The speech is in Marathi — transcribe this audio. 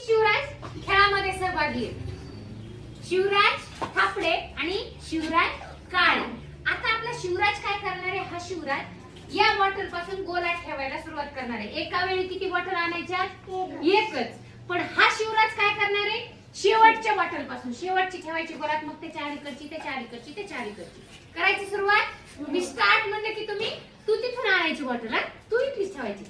शिवराज खेळामध्ये सहभागी आहेत. शिवराज थापडे आणि शिवराज काळे. आता आपला शिवराज काय करणार आहे? हा शिवराज या बॉटल पासून गोला ठेवायला सुरुवात करणार आहे. एका वेळी किती बॉटल आणायच्या? एकच. पण हा शिवराज काय करणार आहे? शेवटच्या बॉटल पासून शेवटची ठेवायची गोलात, मग त्याच्या अलीकडची, त्याच्या अलीकडची, त्याच्या अलीकडची करायची सुरुवात. मी स्टार्ट म्हणलं की तुम्ही तू तिथून आणायची बॉटल, तू इथलीच ठेवायची.